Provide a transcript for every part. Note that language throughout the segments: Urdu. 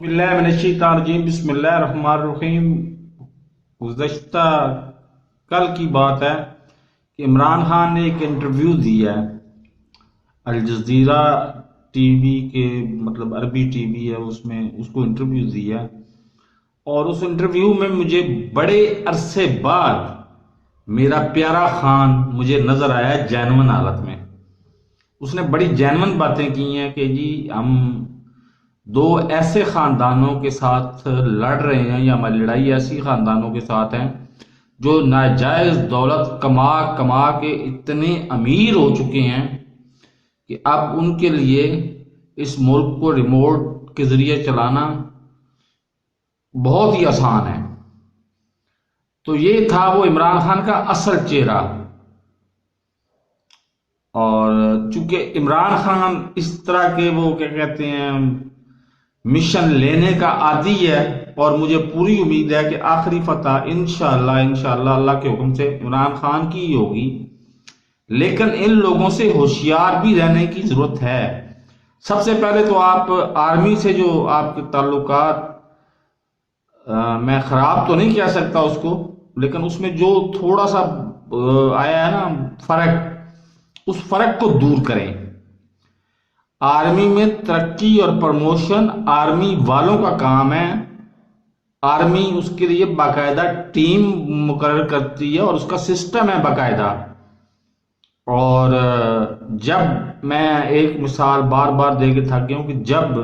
بسم اللہ من الشیطان الرجیم، بسم اللہ الرحمن الرحیم۔ گزشتہ کل کی بات ہے کہ عمران خان نے ایک انٹرویو دیا ہے الجزیرہ ٹی وی کے، مطلب عربی ٹی وی ہے، اس میں اس کو انٹرویو دیا ہے، اور اس انٹرویو میں مجھے بڑے عرصے بعد میرا پیارا خان مجھے نظر آیا جینون حالت میں۔ اس نے بڑی جینون باتیں کی ہیں کہ جی ہم دو ایسے خاندانوں کے ساتھ لڑ رہے ہیں، یا ہماری لڑائی ایسی خاندانوں کے ساتھ ہیں جو ناجائز دولت کما کما کے اتنے امیر ہو چکے ہیں کہ اب ان کے لیے اس ملک کو ریموٹ کے ذریعے چلانا بہت ہی آسان ہے۔ تو یہ تھا وہ عمران خان کا اصل چہرہ، اور چونکہ عمران خان اس طرح کے وہ کیا کہتے ہیں مشن لینے کا عادی ہے، اور مجھے پوری امید ہے کہ آخری فتح انشاءاللہ اللہ کے حکم سے عمران خان کی ہی ہوگی، لیکن ان لوگوں سے ہوشیار بھی رہنے کی ضرورت ہے۔ سب سے پہلے تو آپ آرمی سے جو آپ کے تعلقات، میں خراب تو نہیں کہہ سکتا اس کو، لیکن اس میں جو تھوڑا سا آیا ہے نا فرق، اس فرق کو دور کریں۔ آرمی میں ترقی اور پروموشن آرمی والوں کا کام ہے، آرمی اس کے لیے باقاعدہ ٹیم مقرر کرتی ہے اور اس کا سسٹم ہے باقاعدہ۔ اور جب میں ایک مثال بار بار دے کے تھک گیا ہوں کہ جب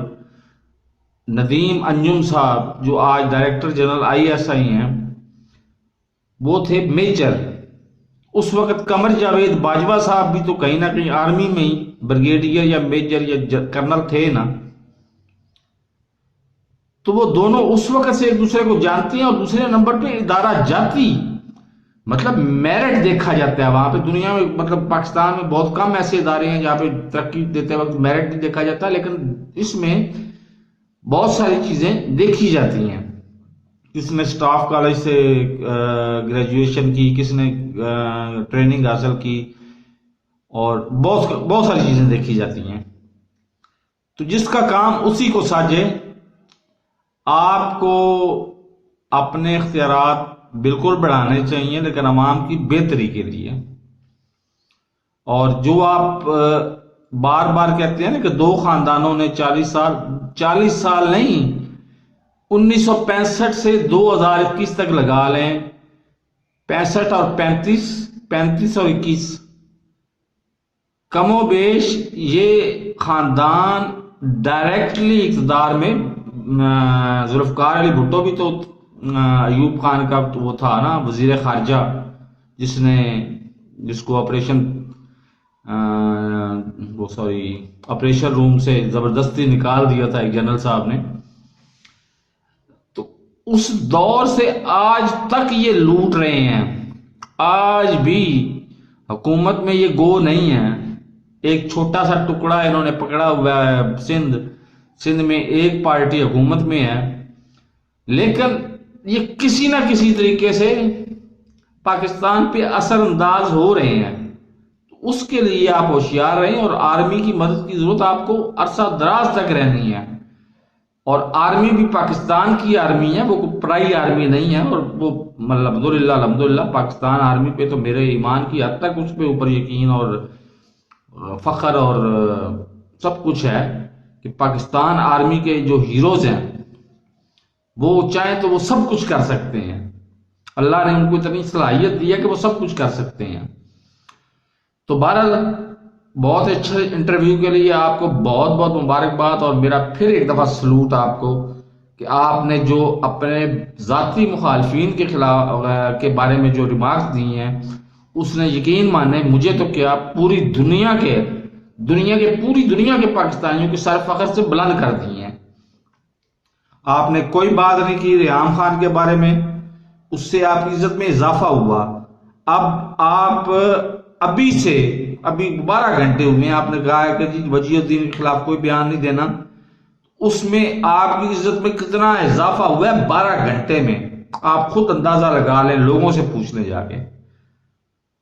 ندیم انجم صاحب جو آج ڈائریکٹر جنرل ISI ہیں، وہ تھے میجر، اس وقت قمر جاوید باجوہ صاحب بھی تو کہیں نہ کہیں آرمی میں ہی بریگیڈیئر یا میجر یا کرنل تھے نا، تو وہ دونوں اس وقت سے ایک دوسرے کو جانتے ہیں، اور دوسرے نمبر پہ ادارہ جاتی مطلب میرٹ دیکھا جاتا ہے وہاں پہ۔ دنیا میں مطلب پاکستان میں بہت کم ایسے ادارے ہیں جہاں پہ ترقی دیتے وقت میرٹ نہیں دیکھا جاتا، لیکن اس میں بہت ساری چیزیں دیکھی جاتی ہیں۔ کس نے سٹاف کالج سے گریجویشن کی، کس نے ٹریننگ حاصل کی، اور بہت ساری چیزیں دیکھی جاتی ہیں۔ تو جس کا کام اسی کو ساجے، آپ کو اپنے اختیارات بالکل بڑھانے چاہیے لیکن عوام کی بہتری کے لیے۔ اور جو آپ بار بار کہتے ہیں نا کہ دو خاندانوں نے 40 سال نہیں، 1965 سے 2021 تک لگا لیں، 65 اور 35 اور 21، کم و بیش یہ خاندان ڈائریکٹلی اقتدار میں، ذوالفقار علی بھٹو بھی تو ایوب خان کا وہ تھا نا وزیر خارجہ، جس کو آپریشن روم سے زبردستی نکال دیا تھا ایک جنرل صاحب نے۔ تو اس دور سے آج تک یہ لوٹ رہے ہیں، آج بھی حکومت میں یہ گو نہیں ہے۔ ایک چھوٹا سا ٹکڑا انہوں نے پکڑا ہوا ہے، سندھ میں ایک پارٹی حکومت میں ہے، لیکن یہ کسی نہ کسی طریقے سے پاکستان پہ اثر انداز ہو رہے ہیں۔ اس کے لیے آپ ہوشیار رہیں، اور آرمی کی مدد کی ضرورت آپ کو عرصہ دراز تک رہنی ہے۔ اور آرمی بھی پاکستان کی آرمی ہے، وہ پرائی آرمی نہیں ہے، اور وہ الحمدللہ پاکستان آرمی پہ تو میرے ایمان کی حد تک اس پہ اوپر یقین اور فخر اور سب کچھ ہے کہ پاکستان آرمی کے جو ہیروز ہیں وہ چاہیں تو وہ سب کچھ کر سکتے ہیں۔ اللہ نے ان کو اتنی صلاحیت دی ہے کہ وہ سب کچھ کر سکتے ہیں۔ تو بہرحال بہت اچھے انٹرویو کے لیے آپ کو بہت بہت مبارکباد، اور میرا پھر ایک دفعہ سلوٹ آپ کو کہ آپ نے جو اپنے ذاتی مخالفین کے خلاف کے بارے میں جو ریمارکس دی ہیں، اس نے یقین مانے مجھے تو کیا پوری دنیا کے پاکستانیوں کے سر فخر سے بلند کر دی ہیں۔ آپ نے کوئی بات نہیں کی ریحام خان کے بارے میں، اس سے آپ کی عزت میں اضافہ ہوا۔ اب آپ ابھی 12 گھنٹے ہوئے آپ نے کہا ہے کہ جی وجیہ الدین کے خلاف کوئی بیان نہیں دینا، اس میں آپ کی عزت میں کتنا اضافہ ہوا ہے 12 گھنٹے میں، آپ خود اندازہ لگا لیں، لوگوں سے پوچھ لیں جا کے۔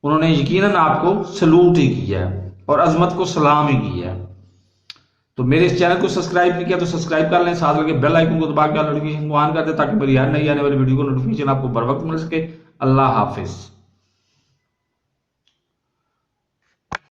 انہوں نے یقیناً آپ کو سلوٹ ہی کیا ہے اور عظمت کو سلام ہی کیا ہے۔ تو میرے اس چینل کو سبسکرائب نہیں کیا تو سبسکرائب کر لیں، ساتھ لگے بیل آئیکن کو دبا کے نوٹیفیکیشن کو آن کر دیں تاکہ میری ہر نئی آنے والی ویڈیو کو نوٹیفیکیشن آپ کو بر وقت مل سکے۔ اللہ حافظ۔